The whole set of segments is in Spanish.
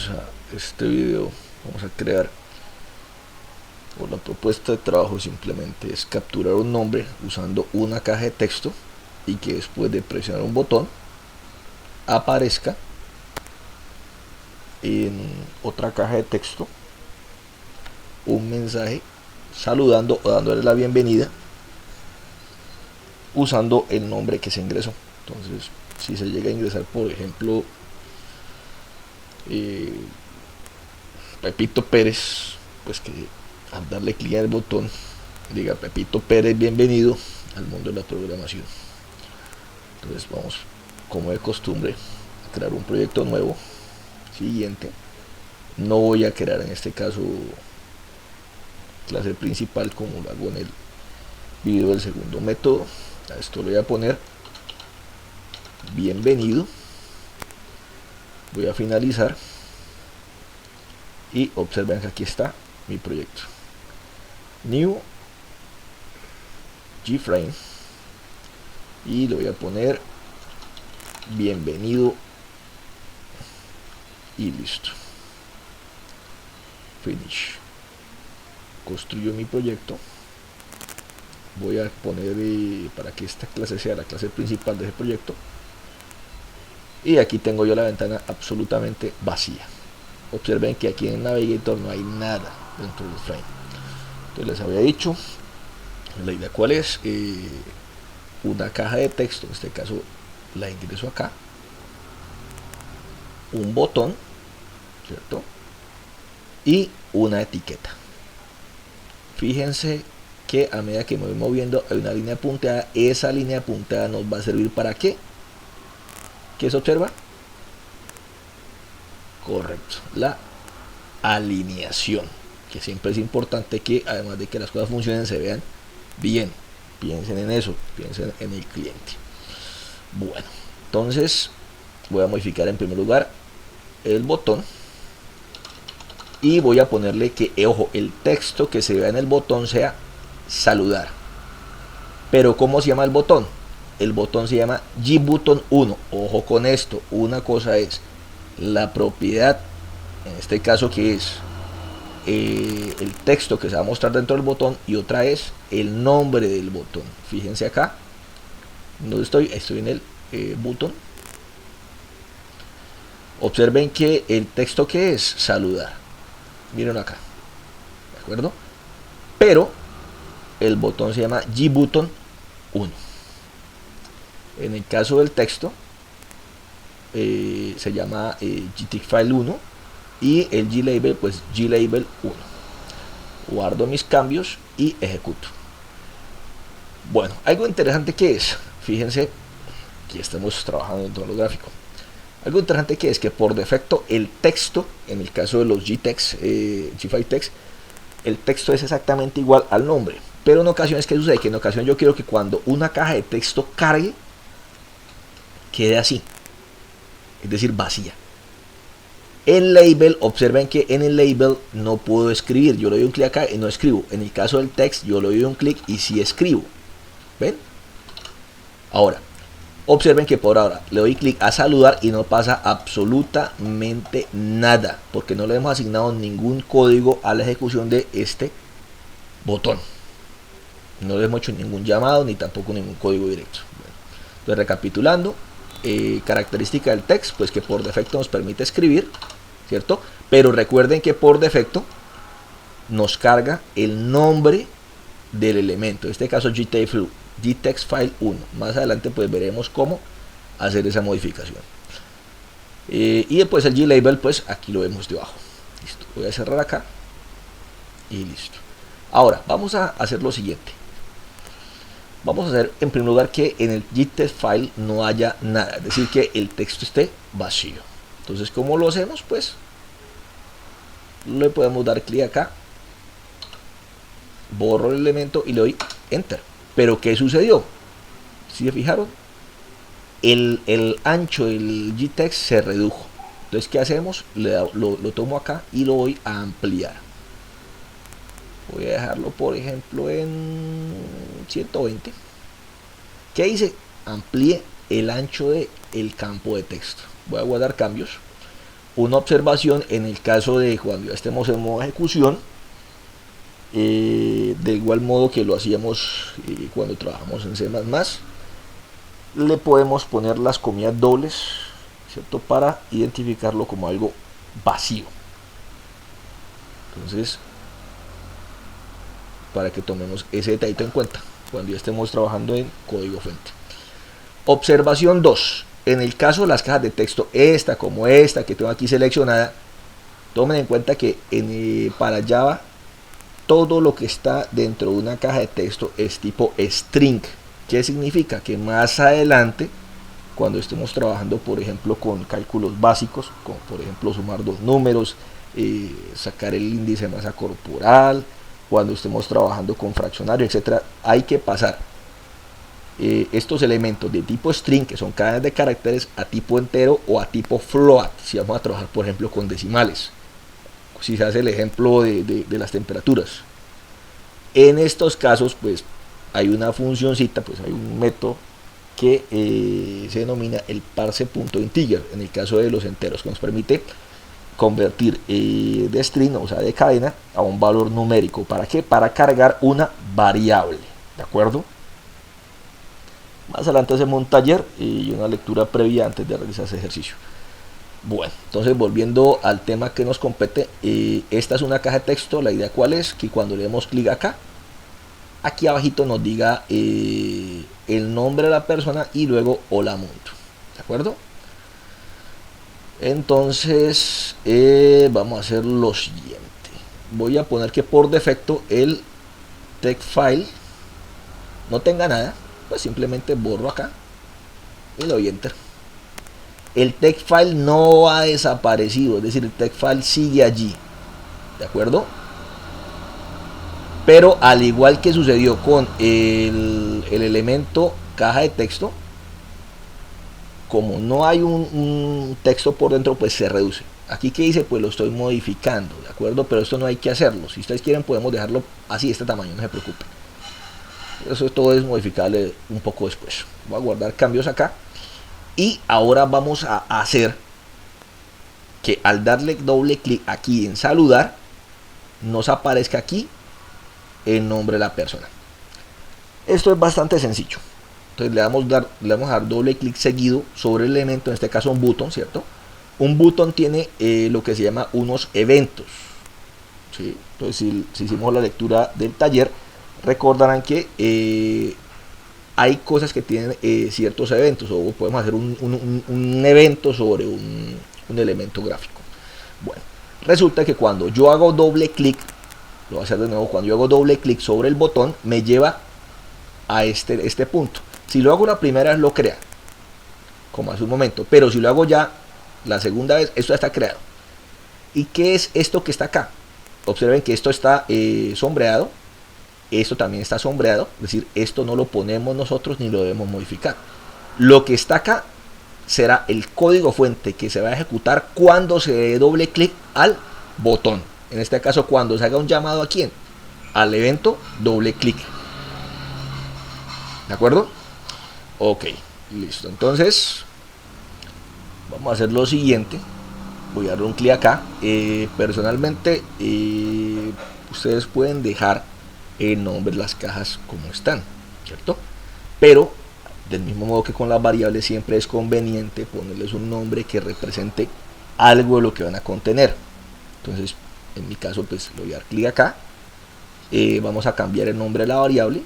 bienvenidos a este video. Vamos a crear, o la propuesta de trabajo simplemente es capturar un nombre usando una caja de texto y que después de presionar un botón aparezca en otra caja de texto un mensaje saludando o dándole la bienvenida usando el nombre que se ingresó. Entonces, si se llega a ingresar, por ejemplo, Pepito Pérez, pues que al darle clic en el botón diga: Pepito Pérez, bienvenido al mundo de la programación. Entonces vamos, como de costumbre, a crear un proyecto nuevo. Siguiente, no voy a crear en este caso clase principal como lo hago en el video del segundo método. A esto le voy a poner bienvenido. Voy a finalizar y observen que aquí está mi proyecto. New Gframe y le voy a poner bienvenido y listo. Finish. Construyo mi proyecto. Voy a poner para que esta clase sea la clase principal de ese proyecto, y aquí tengo yo la ventana absolutamente vacía. Observen que aquí en el Navigator no hay nada dentro del frame. Entonces les había dicho la idea cuál es. Una caja de texto, en este caso la ingreso acá, un botón, ¿cierto? Y una etiqueta. Fíjense que a medida que me voy moviendo hay una línea punteada. Esa línea punteada nos va a servir para ¿qué? ¿Qué se observa? Correcto, la alineación, que siempre es importante que además de que las cosas funcionen se vean bien. Piensen en eso, piensen en el cliente. Bueno, entonces voy a modificar en primer lugar el botón y voy a ponerle que, ojo, el texto que se vea en el botón sea saludar. Pero ¿cómo se llama el botón? El botón se llama GButton1. Ojo con esto, una cosa es la propiedad, en este caso que es el texto que se va a mostrar dentro del botón, y otra es el nombre del botón. Fíjense acá, no estoy en el botón. Observen que el texto que es saludar, miren acá, ¿de acuerdo? Pero el botón se llama GButton1. En el caso del texto se llama GTextFile1 y el glabel pues glabel1. Guardo mis cambios y ejecuto. Bueno, algo interesante que es, fíjense, aquí estamos trabajando en todo lo gráfico. Algo interesante que es que por defecto el texto, en el caso de los Gfile text, el texto es exactamente igual al nombre. Pero en ocasiones, ¿qué sucede? Que en ocasiones yo quiero que cuando una caja de texto cargue, quede así, es decir, vacía. El label, observen que en el label no puedo escribir. Yo le doy un clic acá y no escribo. En el caso del text, yo le doy un clic y sí escribo. ¿Ven? Ahora, observen que por ahora le doy clic a saludar y no pasa absolutamente nada, porque no le hemos asignado ningún código a la ejecución de este botón. No le hemos hecho ningún llamado ni tampoco ningún código directo. Bueno, entonces, recapitulando, característica del text, pues que por defecto nos permite escribir, ¿cierto? Pero recuerden que por defecto nos el nombre del elemento, en este caso GTextFile1. Más adelante pues veremos cómo hacer esa modificación. Y después el glabel, pues aquí lo vemos debajo. Listo, voy a cerrar acá y listo. Ahora vamos a hacer lo siguiente. Vamos a hacer en primer lugar que en el GTextFile no haya nada, es decir, que el texto esté vacío. Entonces, ¿cómo lo hacemos? Pues le podemos dar clic acá, borro el elemento y le doy enter. Pero ¿qué sucedió? Si se fijaron, el ancho del Gtext se redujo. Entonces, ¿qué hacemos? Lo tomo acá y lo voy a ampliar. Voy a dejarlo, por ejemplo, en 120. ¿Qué hice? Amplié el ancho del campo de texto. Voy a guardar cambios. Una observación en el caso de cuando ya estemos en modo ejecución, de igual modo que lo hacíamos cuando trabajamos en C++, le podemos poner las comillas dobles, ¿cierto? Para identificarlo como algo vacío. Entonces, para que tomemos ese detallito en cuenta cuando ya estemos trabajando en código fuente. Observación 2. En el caso de las cajas de texto, esta como esta que tengo aquí seleccionada, tomen en cuenta que para Java todo lo que está dentro de una caja de texto es tipo string. ¿Qué significa? Que más adelante, cuando estemos trabajando, por ejemplo, con cálculos básicos, como por ejemplo sumar dos números, sacar el índice de masa corporal, cuando estemos trabajando con fraccionario, etcétera, hay que pasar estos elementos de tipo string, que son cadenas de caracteres, a tipo entero o a tipo float, si vamos a trabajar, por ejemplo, con decimales. Si se hace el ejemplo de las temperaturas. En estos casos, pues, hay una funcioncita, pues hay un método que se denomina el parse.integer, en el caso de los enteros, que nos permite convertir de string, o sea, de cadena, a un valor numérico. ¿Para qué? Para cargar una variable, ¿de acuerdo? Más adelante hacemos un taller y una lectura previa antes de realizar ese ejercicio. Bueno, entonces volviendo al tema que nos compete, esta es una caja de texto. La idea cuál es, que cuando le demos clic acá, aquí abajito nos diga el nombre de la persona y luego hola mundo, ¿de acuerdo? Entonces vamos a hacer lo siguiente. Voy a poner que por defecto el text file no tenga nada, pues simplemente borro acá y le doy enter. El text file no ha desaparecido, es decir, el text file sigue allí, ¿de acuerdo? Pero al igual que sucedió con el elemento caja de texto, como no hay un texto por dentro, pues se reduce. Aquí que dice, pues lo estoy modificando, ¿de acuerdo? Pero esto no hay que hacerlo. Si ustedes quieren podemos dejarlo así, este tamaño, no se preocupen. Eso todo es modificable un poco después. Voy a guardar cambios acá. Y ahora vamos a hacer que al darle doble clic aquí en saludar, nos aparezca aquí el nombre de la persona. Esto es bastante sencillo. Entonces le vamos a dar doble clic seguido sobre el elemento, en este caso un botón, ¿cierto? Un botón tiene lo que se llama unos eventos, ¿sí? Entonces si hicimos la lectura del taller, recordarán que hay cosas que tienen ciertos eventos, o podemos hacer un evento sobre un elemento gráfico. Bueno, resulta que cuando yo hago doble clic, lo voy a hacer de nuevo, cuando yo hago doble clic sobre el botón, me lleva a este punto. Si lo hago la primera vez, lo crea, como hace un momento, pero si lo hago ya la segunda vez, esto ya está creado. ¿Y qué es esto que está acá? Observen que esto está sombreado, esto también está sombreado, es decir, esto no lo ponemos nosotros ni lo debemos modificar. Lo que está acá será el código fuente que se va a ejecutar cuando se dé doble clic al botón. En este caso, cuando se haga un llamado a quién, al evento doble clic. ¿De acuerdo? Ok, listo. Entonces vamos a hacer lo siguiente. Voy a darle un clic acá. Personalmente ustedes pueden dejar el nombre de las cajas como están, ¿cierto? Pero del mismo modo que con las variables, siempre es conveniente ponerles un nombre que represente algo de lo que van a contener. Entonces en mi caso, pues le voy a dar clic acá. Vamos a cambiar el nombre de la variable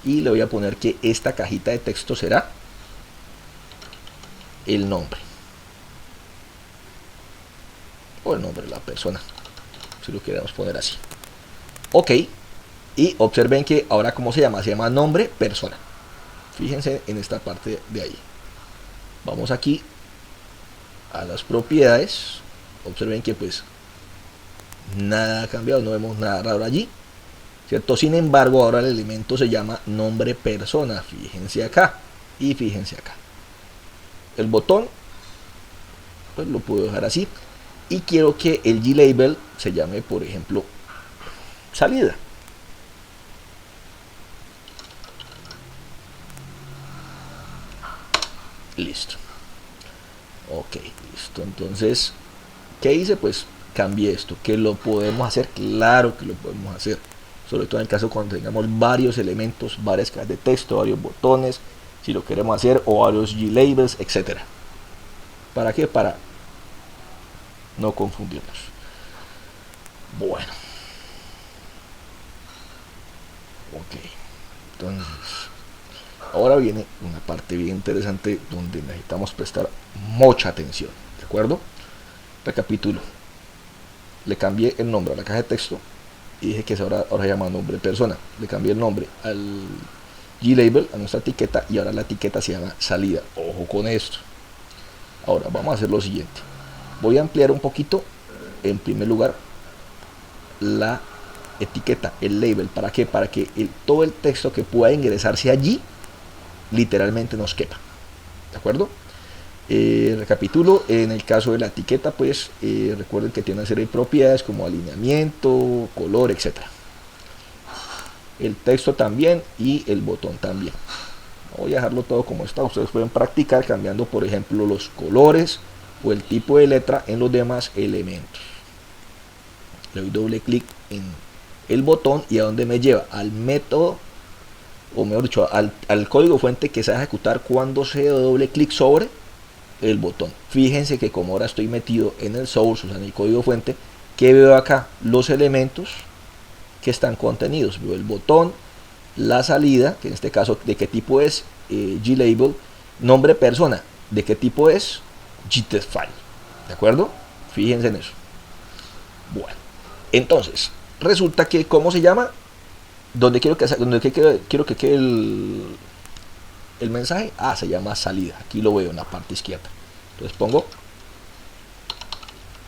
y le voy a poner que esta cajita de texto será el nombre, o el nombre de la persona, si lo queremos poner así. Ok, y observen que ahora cómo se llama nombre persona. Fíjense en esta parte de ahí. Vamos aquí a las propiedades. Observen que pues nada ha cambiado, no vemos nada raro allí, ¿cierto? Sin embargo, ahora el elemento se llama nombre persona. Fíjense acá y fíjense acá. El botón pues lo puedo dejar así, y quiero que el glabel se llame, por ejemplo, salida. Listo. Ok, listo. Entonces, ¿qué hice? Pues cambié esto. ¿Que lo podemos hacer? Claro que lo podemos hacer. Sobre todo en el caso cuando tengamos varios elementos, varias cajas de texto, varios botones, si lo queremos hacer, o varios G-labels, etcétera. ¿Para qué? Para no confundirnos. Bueno. Ok. Entonces, ahora viene una parte bien interesante donde necesitamos prestar mucha atención. ¿De acuerdo? Recapitulo. Le cambié el nombre a la caja de texto y dije que ahora se llama nombre persona. Le cambié el nombre al G-label, a nuestra etiqueta, y ahora la etiqueta se llama salida. Ojo con esto. Ahora vamos a hacer lo siguiente. Voy a ampliar un poquito, en primer lugar, la etiqueta, el label. ¿Para qué? Para que todo el texto que pueda ingresarse allí literalmente nos quepa. ¿De acuerdo? Recapitulo, en el caso de la etiqueta, pues recuerden que tiene una serie de propiedades como alineamiento, color, etcétera. El texto también y el botón también. Voy a dejarlo todo como está. Ustedes pueden practicar cambiando, por ejemplo, los colores o el tipo de letra en los demás elementos. Le doy doble clic en el botón y a dónde me lleva, al método, o mejor dicho, al código fuente que se va a ejecutar cuando se doble clic sobre el botón. Fíjense que como ahora estoy metido en el source, o sea, en el código fuente, que veo acá los elementos que están contenidos. Veo el botón, la salida, que en este caso de qué tipo es, G-label, nombre persona, de qué tipo es, GTextFile. ¿De acuerdo? Fíjense en eso. Bueno, entonces, resulta que, ¿cómo se llama? Donde quiero que quede el mensaje, se llama salida. Aquí lo veo en la parte izquierda. Entonces pongo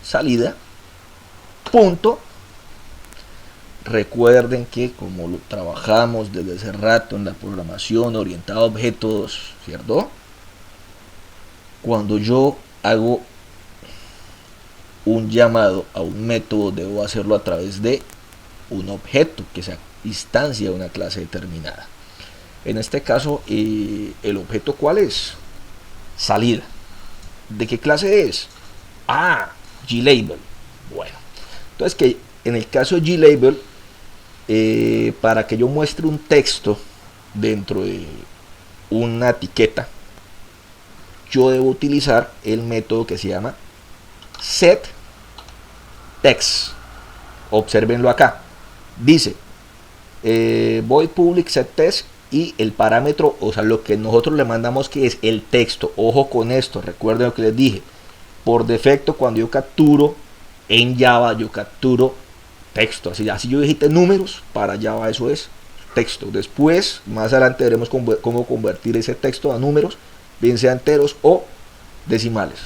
salida, punto. Recuerden que como lo trabajamos desde hace rato en la programación orientada a objetos, ¿cierto? Cuando yo hago un llamado a un método, debo hacerlo a través de un objeto que sea instancia de una clase determinada. En este caso, el objeto, ¿cuál es? Salida. ¿De qué clase es? G-label. Bueno, entonces que en el caso de G-label, para que yo muestre un texto dentro de una etiqueta, yo debo utilizar el método que se llama setText. Obsérvenlo acá. Dice void public setText y el parámetro, o sea, lo que nosotros le mandamos, que es el texto. Ojo con esto, recuerden lo que les dije. Por defecto, cuando yo capturo en Java, yo capturo texto. Así yo digite números, para Java eso es texto. Después, más adelante, veremos cómo convertir ese texto a números, bien sea enteros o decimales.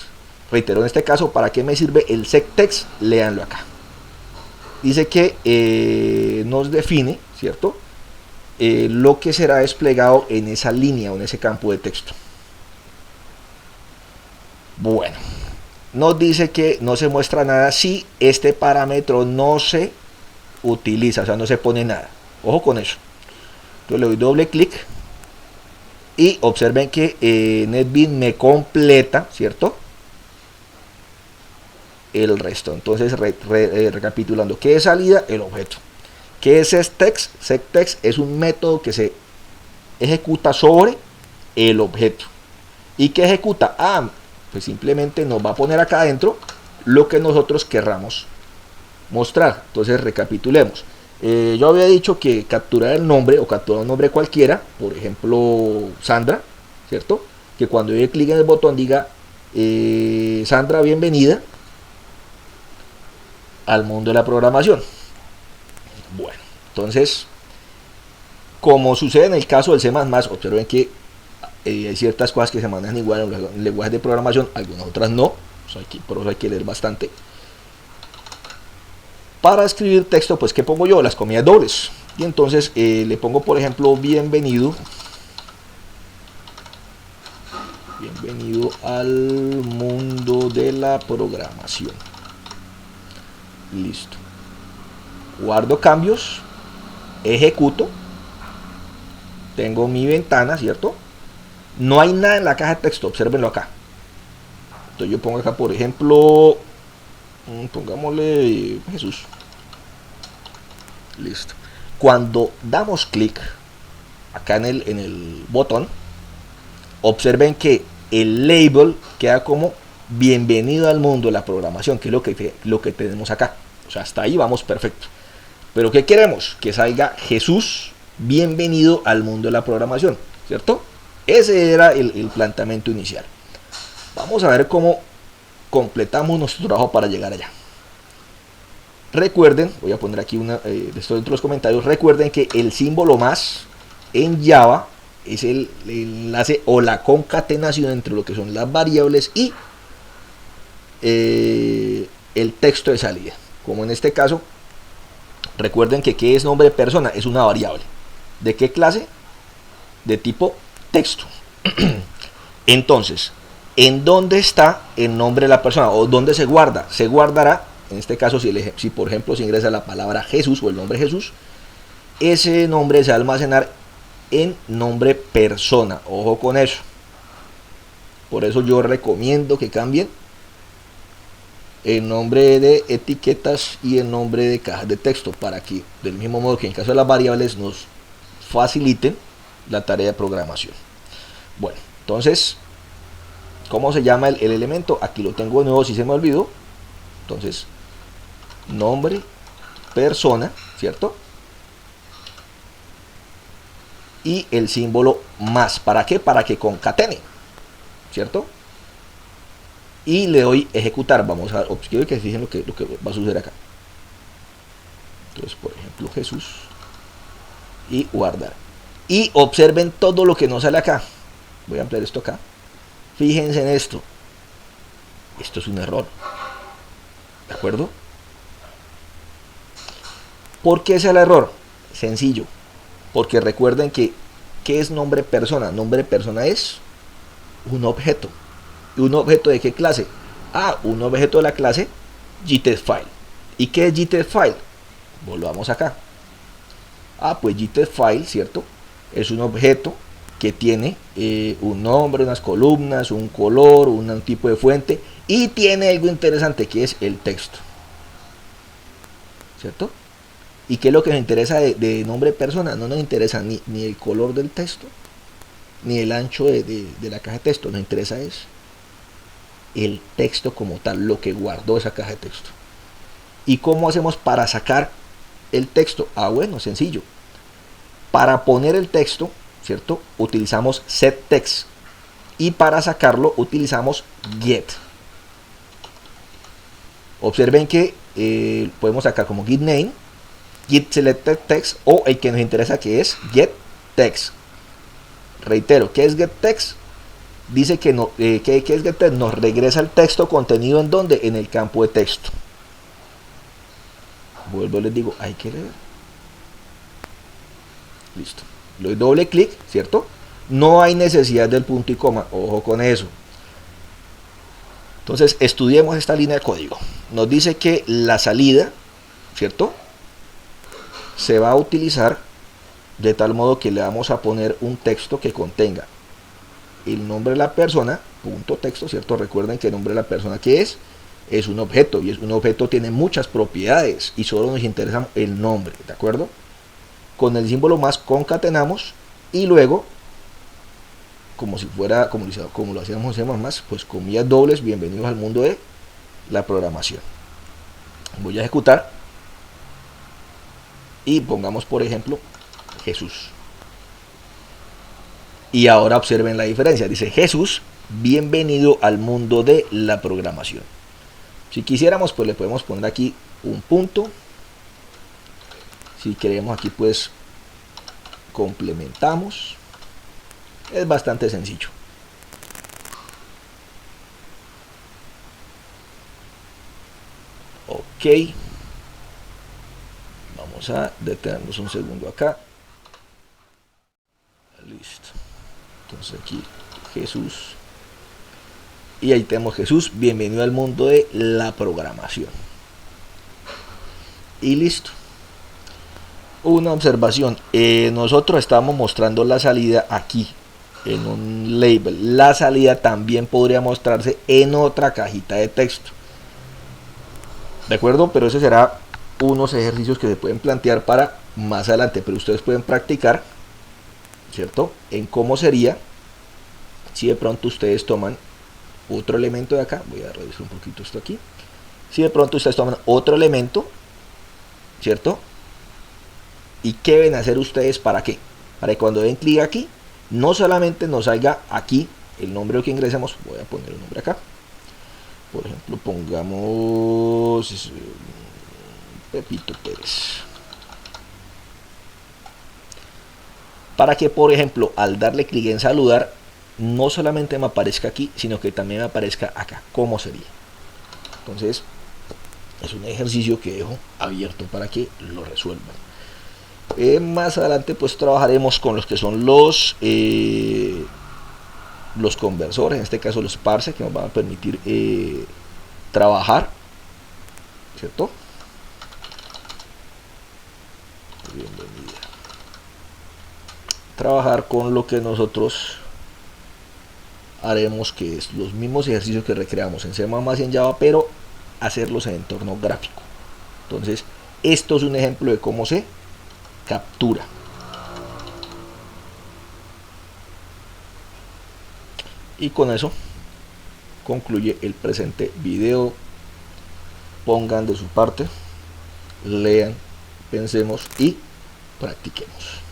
Reitero, en este caso, ¿para qué me sirve el setText? Léanlo acá. Dice que nos define, ¿cierto? Lo que será desplegado en esa línea o en ese campo de texto. Bueno, nos dice que no se muestra nada si este parámetro no se utiliza, o sea, no se pone nada. Ojo con eso. Entonces le doy doble clic y observen que NetBeans me completa, ¿cierto?, el resto. Entonces, recapitulando, ¿qué es salida? El objeto. ¿Qué es setText? setText es un método que se ejecuta sobre el objeto. ¿Y qué ejecuta? Pues simplemente nos va a poner acá adentro lo que nosotros querramos mostrar. Entonces, recapitulemos. Yo había dicho que capturar el nombre o capturar un nombre cualquiera, por ejemplo, Sandra, ¿cierto? Que cuando yo clic en el botón diga Sandra, bienvenida al mundo de la programación. Bueno, entonces, como sucede en el caso del C++, observen que hay ciertas cosas que se manejan igual en los lenguajes de programación, algunas otras no, por eso hay que leer bastante. Para escribir texto, pues, ¿qué pongo yo? Las comillas dobles. Y entonces le pongo, por ejemplo, bienvenido al mundo de la programación. Listo. Guardo cambios, ejecuto, tengo mi ventana, ¿cierto? No hay nada en la caja de texto, obsérvenlo acá. Entonces yo pongo acá, por ejemplo, pongámosle Jesús. Listo. Cuando damos clic acá en el botón, observen que el label queda como bienvenido al mundo de la programación, que es lo que tenemos acá. O sea, hasta ahí vamos perfecto. Pero ¿qué queremos? Que salga Jesús, bienvenido al mundo de la programación, ¿cierto? Ese era el planteamiento inicial. Vamos a ver cómo completamos nuestro trabajo para llegar allá. Recuerden, voy a poner aquí esto dentro de los comentarios, recuerden que el símbolo más en Java es el enlace o la concatenación entre lo que son las variables y el texto de salida. Como en este caso, recuerden que ¿qué es nombre de persona? Es una variable. ¿De qué clase? De tipo texto. Entonces, ¿en dónde está el nombre de la persona? ¿O dónde se guarda? Se guardará, en este caso, si por ejemplo se ingresa la palabra Jesús o el nombre Jesús, ese nombre se va a almacenar en nombre persona. Ojo con eso. Por eso yo recomiendo que cambien el nombre de etiquetas y el nombre de cajas de texto, para que del mismo modo que en caso de las variables nos faciliten la tarea de programación. Bueno, entonces, ¿cómo se llama el elemento? Aquí lo tengo de nuevo si se me olvidó. Entonces, nombre, persona, ¿cierto? Y el símbolo más. ¿Para qué? Para que concatene, ¿cierto? Y le doy ejecutar. Vamos a quiero que fijen lo que va a suceder acá. Entonces, por ejemplo, Jesús. Y guardar. Y observen todo lo que nos sale acá. Voy a ampliar esto acá. Fíjense en esto. Esto es un error. ¿De acuerdo? ¿Por qué es el error? Sencillo. Porque recuerden que ¿qué es nombre persona? Nombre persona es un objeto. ¿Y un objeto de qué clase? Un objeto de la clase GTestFile. ¿Y qué es GTestFile? Volvamos acá. Pues GTestFile, ¿cierto? Es un objeto que tiene un nombre, unas columnas, un color, un tipo de fuente, y tiene algo interesante que es el texto, ¿cierto? ¿Y qué es lo que nos interesa de nombre persona? No nos interesa ni el color del texto, ni el ancho de la caja de texto. Nos interesa es el texto como tal, lo que guardó esa caja de texto. ¿Y cómo hacemos para sacar el texto? Bueno, sencillo. Para poner el texto, ¿cierto? Utilizamos setText, y para sacarlo utilizamos get. Observen que podemos sacar como getName, getSelectedText, o el que nos interesa, que es getText. Reitero, ¿qué es getText? Dice que ¿qué es getText? Nos regresa el texto contenido en donde, en el campo de texto. Vuelvo, les digo, hay que leer. Listo. Le doy doble clic, ¿cierto? No hay necesidad del punto y coma, ojo con eso. Entonces, estudiemos esta línea de código. Nos dice que la salida, ¿cierto?, se va a utilizar de tal modo que le vamos a poner un texto que contenga el nombre de la persona, punto texto, ¿cierto? Recuerden que el nombre de la persona, ¿qué es? Es un objeto, y un objeto tiene muchas propiedades y solo nos interesa el nombre, ¿de acuerdo? Con el símbolo más concatenamos, y luego, como si fuera, como lo hacíamos en más, pues comillas dobles, bienvenidos al mundo de la programación. Voy a ejecutar y pongamos, por ejemplo, Jesús. Y ahora observen la diferencia. Dice Jesús, bienvenido al mundo de la programación. Si quisiéramos, pues le podemos poner aquí un punto. Si queremos aquí, pues complementamos. Es bastante sencillo. Ok. Vamos a detenernos un segundo acá. Listo. Entonces aquí Jesús. Y ahí tenemos Jesús, bienvenido al mundo de la programación. Y listo. Una observación. Nosotros estamos mostrando la salida aquí en un label. La salida también podría mostrarse en otra cajita de texto. ¿De acuerdo? Pero ese será unos ejercicios que se pueden plantear para más adelante, pero ustedes pueden practicar, ¿cierto? En cómo sería si de pronto ustedes toman otro elemento de acá. Voy a reducir un poquito esto aquí. Si de pronto ustedes toman otro elemento, ¿cierto? ¿Y qué deben hacer ustedes para qué? Para que cuando den clic aquí, no solamente nos salga aquí el nombre que ingresamos. Voy a poner el nombre acá. Por ejemplo, pongamos Pepito Pérez. Para que, por ejemplo, al darle clic en saludar, no solamente me aparezca aquí, sino que también me aparezca acá. ¿Cómo sería? Entonces, es un ejercicio que dejo abierto para que lo resuelvan. Más adelante pues trabajaremos con los que son los conversores, en este caso los parse, que nos van a permitir trabajar, ¿cierto? Bienvenida. Trabajar con lo que nosotros haremos, que es los mismos ejercicios que recreamos en C++ y en Java, pero hacerlos en entorno gráfico. Entonces, esto es un ejemplo de cómo se captura. Y con eso concluye el presente video. Pongan de su parte, lean, pensemos y practiquemos.